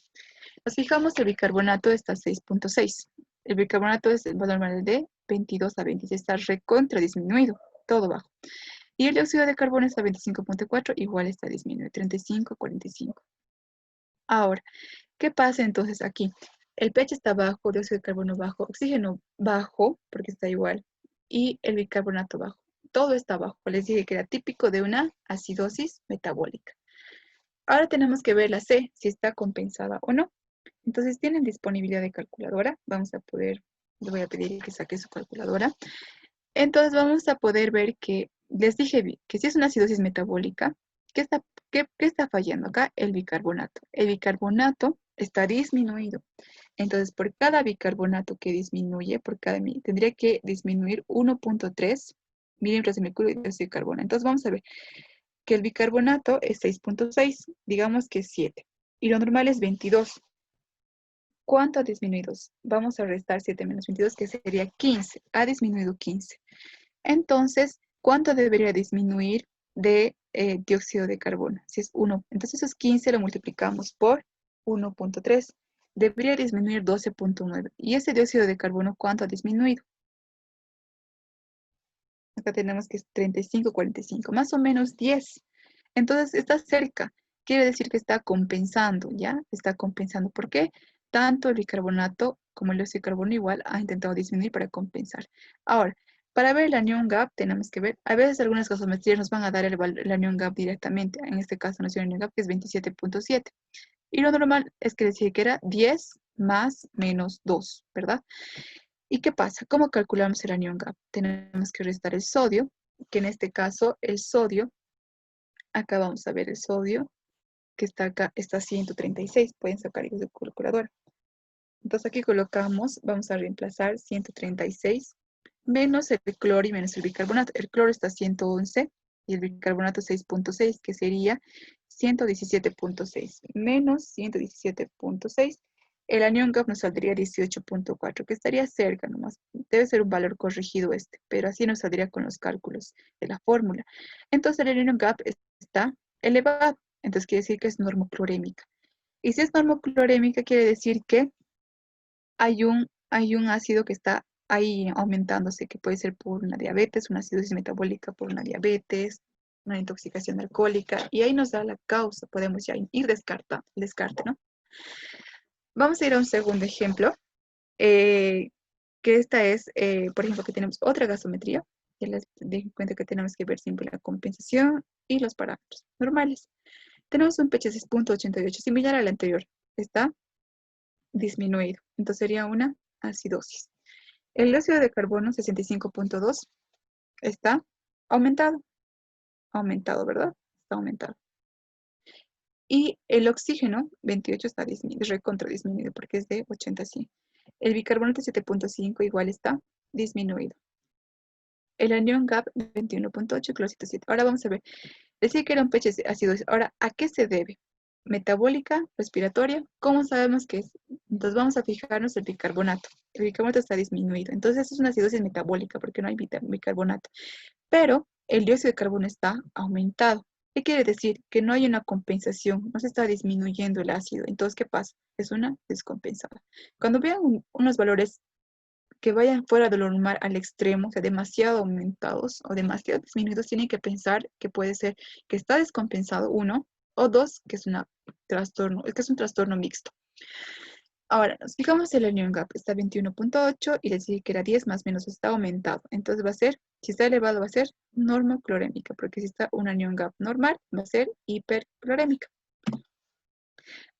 Nos fijamos, el bicarbonato está a 6.6. El bicarbonato es el valor normal de 22 a 26, está recontra disminuido, todo bajo. Y el dióxido de carbono está a 25.4, igual está disminuido, 35 a 45. Ahora, ¿qué pasa entonces aquí? El pH está bajo, dióxido de carbono bajo, oxígeno bajo, porque está igual, y el bicarbonato bajo. Todo está bajo. Les dije que era típico de una acidosis metabólica. Ahora tenemos que ver la C, si está compensada o no. Entonces, ¿tienen disponibilidad de calculadora? Le voy a pedir que saque su calculadora. Entonces, vamos a poder ver que, les dije que si es una acidosis metabólica, ¿qué está fallando acá? El bicarbonato. El bicarbonato está disminuido. Entonces, por cada bicarbonato que disminuye, tendría que disminuir 1.3 milímetros de mercurio de dióxido de carbono. Entonces, vamos a ver que el bicarbonato es 6.6, digamos que es 7. Y lo normal es 22. ¿Cuánto ha disminuido? Vamos a restar 7 menos 22, que sería 15. Ha disminuido 15. Entonces, ¿cuánto debería disminuir de dióxido de carbono? Si es 1. Entonces, esos 15 lo multiplicamos por 1.3. Debería disminuir 12.9. ¿Y ese dióxido de carbono cuánto ha disminuido? Acá tenemos que es 35, 45. Más o menos 10. Entonces, está cerca. Quiere decir que está compensando, ¿ya? Está compensando. ¿Por qué? Tanto el bicarbonato como el dióxido de carbono igual ha intentado disminuir para compensar. Ahora, para ver el anion gap tenemos que ver, a veces algunas gasometrías nos van a dar el anion gap directamente. En este caso nos dio el anion gap que es 27.7. Y lo normal es que decir que era 10 más menos 2, ¿verdad? ¿Y qué pasa? ¿Cómo calculamos el anion gap? Tenemos que restar el sodio, que en este caso el sodio, acá vamos a ver el sodio, que está acá está 136. Pueden sacar de su calculadora. Entonces aquí colocamos, vamos a reemplazar 136 menos el cloro y menos el bicarbonato. El cloro está 111 y el bicarbonato 6.6, que sería 117.6 menos 117.6. El anión GAP nos saldría 18.4, que estaría cerca nomás. Debe ser un valor corregido este, pero así nos saldría con los cálculos de la fórmula. Entonces el anión GAP está elevado, entonces quiere decir que es normoclorémica. Y si es normoclorémica, quiere decir que hay un ácido que está ahí aumentándose, que puede ser por una diabetes, una acidosis metabólica por una diabetes, una intoxicación alcohólica, y ahí nos da la causa, podemos ya ir descarte, ¿no? Vamos a ir a un segundo ejemplo, que esta es, por ejemplo, que tenemos otra gasometría, que les den cuenta que tenemos que ver siempre la compensación y los parámetros normales. Tenemos un pH 6.88, similar al anterior, está disminuido, entonces sería una acidosis. El dióxido de carbono 65.2 está aumentado, ¿verdad? Está aumentado. Y el oxígeno 28 está disminuido, recontra disminuido porque es de 80 a 100. El bicarbonato 7.5 igual está disminuido. El anión GAP 21.8, clorcito 7. Ahora vamos a ver. Decía que era un pH ácido. Ahora, ¿a qué se debe? Metabólica, respiratoria. ¿Cómo sabemos que es? Entonces vamos a fijarnos el bicarbonato. El bicarbonato está disminuido. Entonces es una acidosis metabólica porque no hay bicarbonato. Pero el dióxido de carbono está aumentado. ¿Qué quiere decir? Que no hay una compensación, no se está disminuyendo el ácido. Entonces, ¿qué pasa? Es una descompensada. Cuando vean unos valores que vayan fuera de lo normal al extremo, o sea, demasiado aumentados o demasiado disminuidos, tienen que pensar que puede ser que está descompensado, uno, o dos, que es un trastorno mixto. Ahora, nos fijamos el anión GAP, está 21.8 y les dije que era 10 más menos está aumentado. Entonces va a ser, si está elevado va a ser normoclorémica, porque si está un anión GAP normal, va a ser hiperclorémica.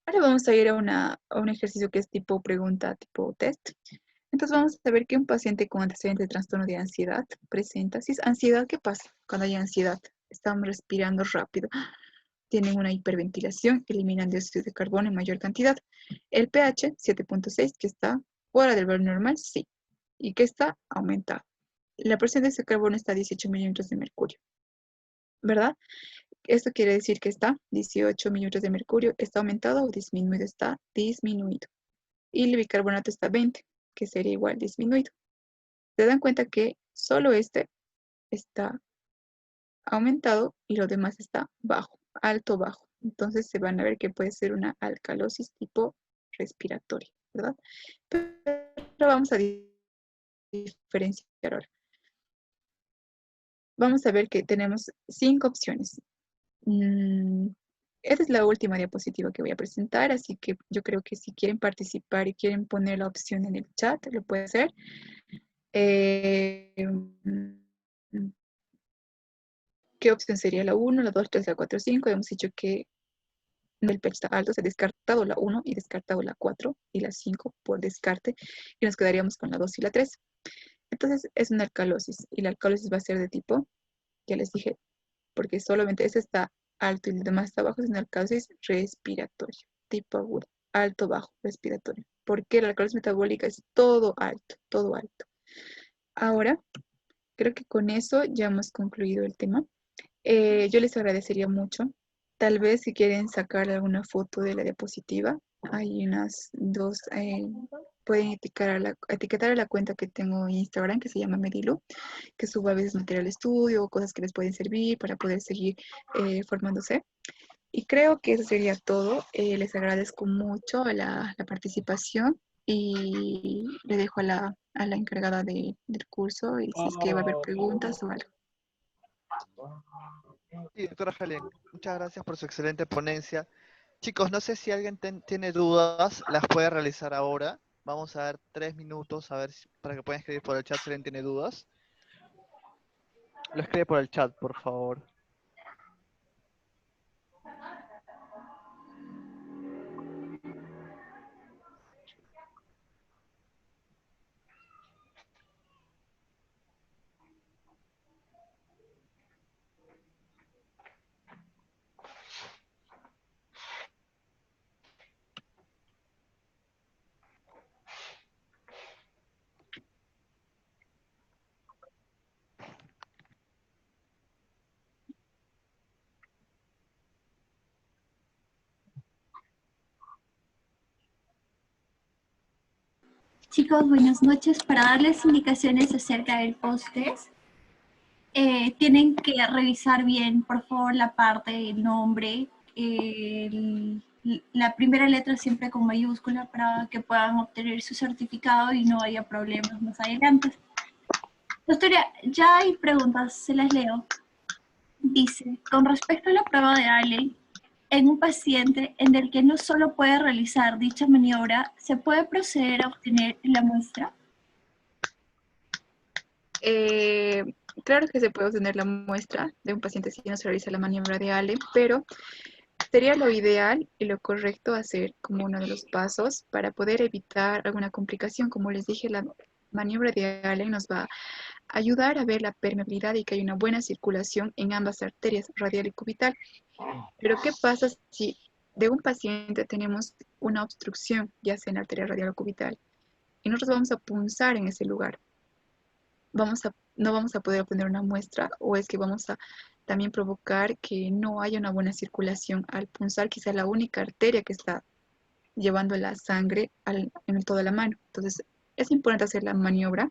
Ahora vamos a ir a un ejercicio que es tipo pregunta, tipo test. Entonces vamos a ver que un paciente con antecedente de trastorno de ansiedad presenta. Si es ansiedad, ¿qué pasa cuando hay ansiedad? Están respirando rápido, tienen una hiperventilación, eliminan dióxido de carbono en mayor cantidad. El pH 7.6, que está fuera del valor normal, sí, y que está aumentado. La presión de ese carbono está a 18 milímetros de mercurio, ¿verdad? Esto quiere decir que está 18 milímetros de mercurio, ¿está aumentado o disminuido? Está disminuido. Y el bicarbonato está 20, que sería igual disminuido. Se dan cuenta que solo este está aumentado y lo demás está bajo, alto, bajo. Entonces se van a ver que puede ser una alcalosis tipo respiratoria, ¿verdad? Pero vamos a diferenciar ahora. Vamos a ver que tenemos 5 opciones. Esta es la última diapositiva que voy a presentar, así que yo creo que si quieren participar y quieren poner la opción en el chat, lo pueden hacer. Eh, ¿Qué opción sería la 1, la 2, 3, la 4, 5? Hemos dicho que el pH está alto, se ha descartado la 1 y descartado la 4 y la 5 por descarte y nos quedaríamos con la 2 y la 3. Entonces es una alcalosis y la alcalosis va a ser de tipo, ya les dije, porque solamente ese está alto y el demás está bajo, es una alcalosis respiratoria, tipo aguda, alto, bajo, respiratorio. Porque la alcalosis metabólica es todo alto, todo alto. Ahora, creo que con eso ya hemos concluido el tema. Yo les agradecería mucho. Tal vez si quieren sacar alguna foto de la diapositiva, hay unas dos, pueden etiquetar a la cuenta que tengo en Instagram que se llama Medilu, que subo a veces material de estudio o cosas que les pueden servir para poder seguir formándose. Y creo que eso sería todo. Les agradezco mucho la participación y le dejo a la encargada del curso y si es que va a haber preguntas o algo. Sí, doctora Helen, muchas gracias por su excelente ponencia. Chicos, no sé si alguien tiene dudas, las puede realizar ahora. Vamos a dar 3 minutos a ver para que puedan escribir por el chat si alguien tiene dudas. Lo escribe por el chat, por favor. Chicos, buenas noches. Para darles indicaciones acerca del post-test, tienen que revisar bien, por favor, la parte del nombre, la primera letra siempre con mayúscula para que puedan obtener su certificado y no haya problemas más adelante. Doctora, ya hay preguntas, se las leo. Dice, con respecto a la prueba de Allen, en un paciente en el que no solo puede realizar dicha maniobra, ¿se puede proceder a obtener la muestra? Claro que se puede obtener la muestra de un paciente si no se realiza la maniobra de Allen, pero sería lo ideal y lo correcto hacer como uno de los pasos para poder evitar alguna complicación. Como les dije, la maniobra de Allen nos va a ayudar a ver la permeabilidad y que hay una buena circulación en ambas arterias, radial y cubital. Pero ¿qué pasa si de un paciente tenemos una obstrucción, ya sea en la arteria radial o cubital, y nosotros vamos a punzar en ese lugar? No vamos a poder obtener una muestra, o es que vamos a también provocar que no haya una buena circulación al punzar quizá la única arteria que está llevando la sangre en toda la mano. Entonces es importante hacer la maniobra,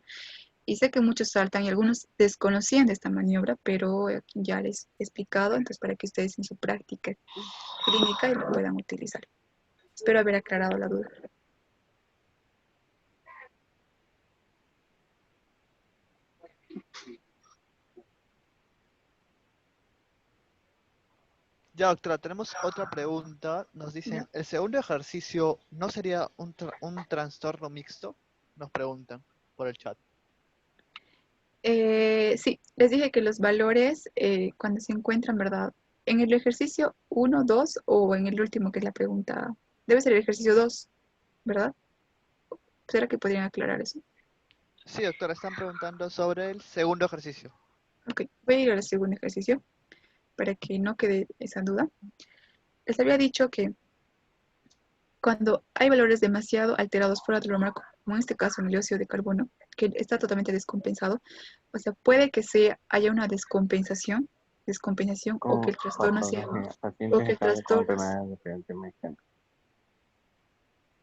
y sé que muchos saltan y algunos desconocían de esta maniobra, pero ya les he explicado, entonces para que ustedes en su práctica clínica lo puedan utilizar. Espero haber aclarado la duda. Ya, doctora, tenemos otra pregunta. Nos dicen, ¿el segundo ejercicio no sería un trastorno mixto? Nos preguntan por el chat. Sí, les dije que los valores cuando se encuentran, ¿verdad? En el ejercicio 1, 2 o en el último que es la pregunta, debe ser el ejercicio 2, ¿verdad? ¿Será que podrían aclarar eso? Sí, doctora, están preguntando sobre el segundo ejercicio. Ok, voy a ir al segundo ejercicio para que no quede esa duda. Les había dicho que cuando hay valores demasiado alterados fuera de lo normal, como en este caso en el dióxido de carbono, que está totalmente descompensado, o sea, puede que haya una descompensación o que el trastorno sea, o que el trastorno,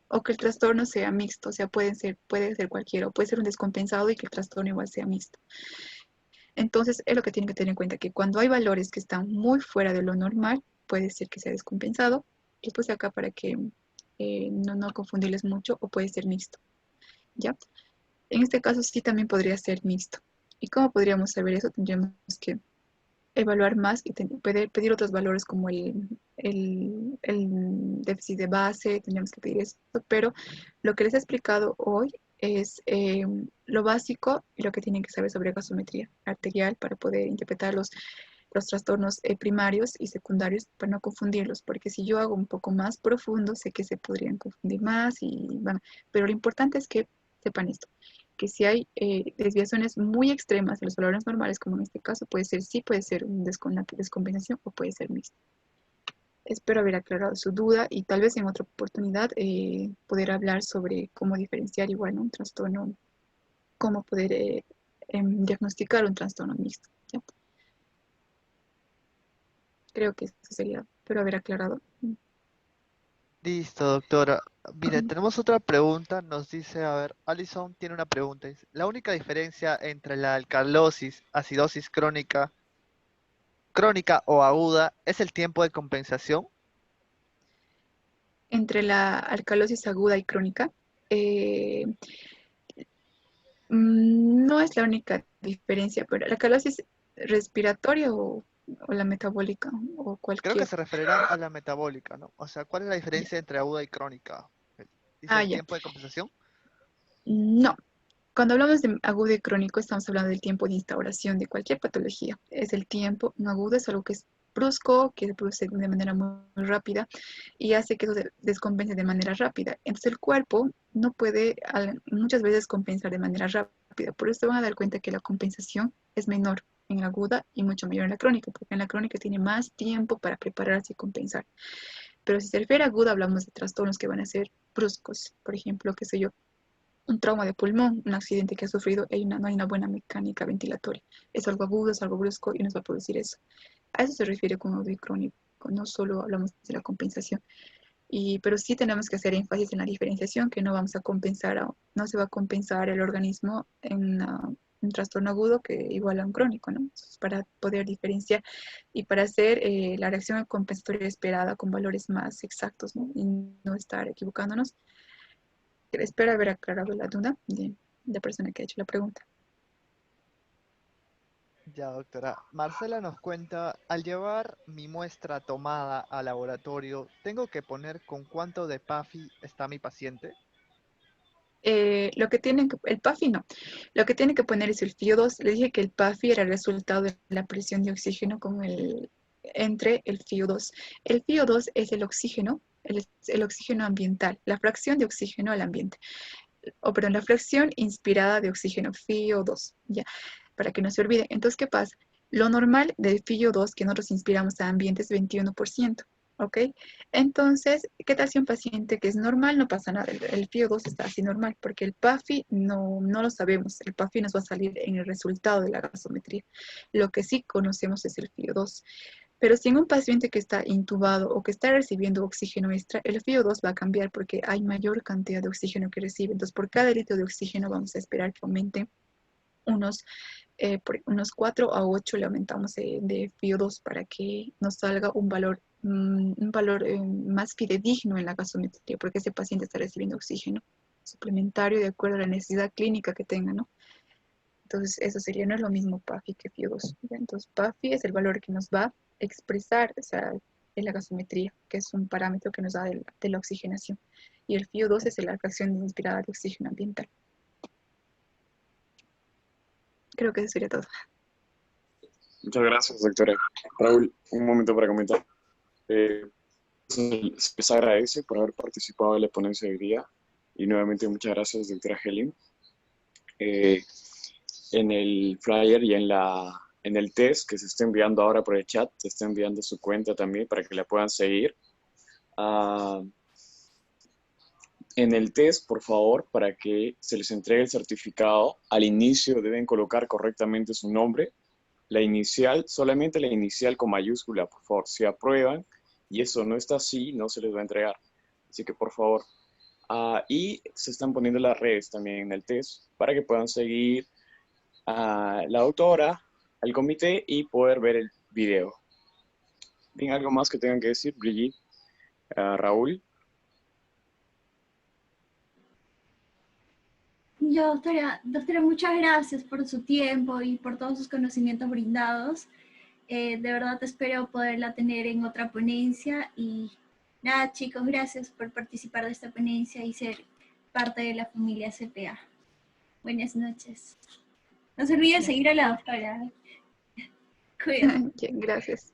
o que el trastorno sea mixto, o sea, puede ser cualquiera, o puede ser un descompensado y que el trastorno igual sea mixto. Entonces, es lo que tienen que tener en cuenta, que cuando hay valores que están muy fuera de lo normal, puede ser que sea descompensado, y pues acá para que no confundirles mucho, o puede ser mixto, ¿ya? En este caso sí también podría ser mixto. ¿Y cómo podríamos saber eso? Tendríamos que evaluar más y pedir otros valores como el déficit de base, tendríamos que pedir eso, pero lo que les he explicado hoy es lo básico y lo que tienen que saber sobre gasometría arterial para poder interpretar los trastornos primarios y secundarios para no confundirlos, porque si yo hago un poco más profundo, sé que se podrían confundir más, bueno, pero lo importante es que sepan esto, que si hay desviaciones muy extremas de los valores normales, como en este caso, puede ser una descompensación o puede ser mixto. Espero haber aclarado su duda y tal vez en otra oportunidad poder hablar sobre cómo diferenciar igual, ¿no? Un trastorno, cómo poder diagnosticar un trastorno mixto, ¿ya? Creo que eso sería, espero haber aclarado. Listo, doctora. Mire, tenemos otra pregunta. Nos dice, a ver, Alison tiene una pregunta. Dice, ¿la única diferencia entre la alcalosis, acidosis crónica o aguda es el tiempo de compensación? Entre la alcalosis aguda y crónica, eh, no es la única diferencia, pero la alcalosis respiratoria o la metabólica o Creo que cualquier. se referirá a la metabólica, ¿no? O sea, ¿cuál es la Ya. diferencia entre aguda y crónica? Dice Ah, el ya. tiempo de compensación. No. Cuando hablamos de agudo y crónico, estamos hablando del tiempo de instauración de cualquier patología. Es el tiempo, un agudo es algo que es brusco, que se produce de manera muy rápida y hace que eso se descompense de manera rápida. Entonces el cuerpo no puede muchas veces compensar de manera rápida. Por eso se van a dar cuenta que la compensación es menor en la aguda y mucho mayor en la crónica, porque en la crónica tiene más tiempo para prepararse y compensar. Pero si se refiere a aguda, hablamos de trastornos que van a ser bruscos. Por ejemplo, qué sé yo, un trauma de pulmón, un accidente que ha sufrido, no hay una buena mecánica ventilatoria. Es algo agudo, es algo brusco y nos va a producir eso. A eso se refiere con agudo y crónico. No solo hablamos de la compensación. Pero sí tenemos que hacer énfasis en la diferenciación, que no vamos a compensar no se va a compensar el organismo en un trastorno agudo que igual a un crónico, ¿no? Entonces, para poder diferenciar y para hacer la reacción compensatoria esperada con valores más exactos, ¿no? Y no estar equivocándonos. Espero haber aclarado la duda de la persona que ha hecho la pregunta. Ya, doctora. Marcela nos cuenta, al llevar mi muestra tomada al laboratorio, ¿tengo que poner con cuánto de PAFI está mi paciente? Lo que tienen que, el PAFI no, lo que tienen que poner es el FiO2. Le dije que el PAFI era el resultado de la presión de oxígeno entre el FiO2. El FiO2 es el oxígeno, el oxígeno ambiental, la fracción de oxígeno al ambiente. O perdón, la fracción inspirada de oxígeno, FiO2, ya, para que no se olvide. Entonces, ¿qué pasa? Lo normal del FiO2 que nosotros inspiramos a ambiente es 21%, ¿ok? Entonces, ¿qué tal si un paciente que es normal no pasa nada? El FiO2 está así normal, porque el PAFI no lo sabemos. El PAFI nos va a salir en el resultado de la gasometría. Lo que sí conocemos es el FiO2. Pero si en un paciente que está intubado o que está recibiendo oxígeno extra, el FiO2 va a cambiar porque hay mayor cantidad de oxígeno que recibe. Entonces, por cada litro de oxígeno vamos a esperar que aumente por unos 4 a 8 le aumentamos de FiO2 para que nos salga un valor más fidedigno en la gasometría, porque ese paciente está recibiendo oxígeno suplementario de acuerdo a la necesidad clínica que tenga, ¿no? Entonces, eso sería, no es lo mismo PAFI que FiO2. ¿Ya? Entonces, PAFI es el valor que nos va a expresar, o sea, en la gasometría, que es un parámetro que nos da de la oxigenación. Y el FiO2 es la fracción inspirada de oxígeno ambiental. Creo que eso sería todo. Muchas gracias, doctora. Raúl, un momento para comentar. Se les agradece por haber participado en la ponencia de hoy día. Y nuevamente muchas gracias, doctora Helen. En el flyer y en el test que se está enviando ahora por el chat, se está enviando su cuenta también para que la puedan seguir. En el test, por favor, para que se les entregue el certificado, al inicio deben colocar correctamente su nombre, la inicial, solamente la inicial con mayúscula, por favor. Si aprueban y eso no está así, no se les va a entregar. Así que, por favor. Y se están poniendo las redes también en el test para que puedan seguir a la autora, al comité y poder ver el video. ¿Tienen algo más que tengan que decir, Brigitte, Raúl? Doctora, muchas gracias por su tiempo y por todos sus conocimientos brindados. De verdad espero poderla tener en otra ponencia y nada, chicos, gracias por participar de esta ponencia y ser parte de la familia CPA. Buenas noches. No se olviden seguir a la doctora. Cuídense. Bien, gracias.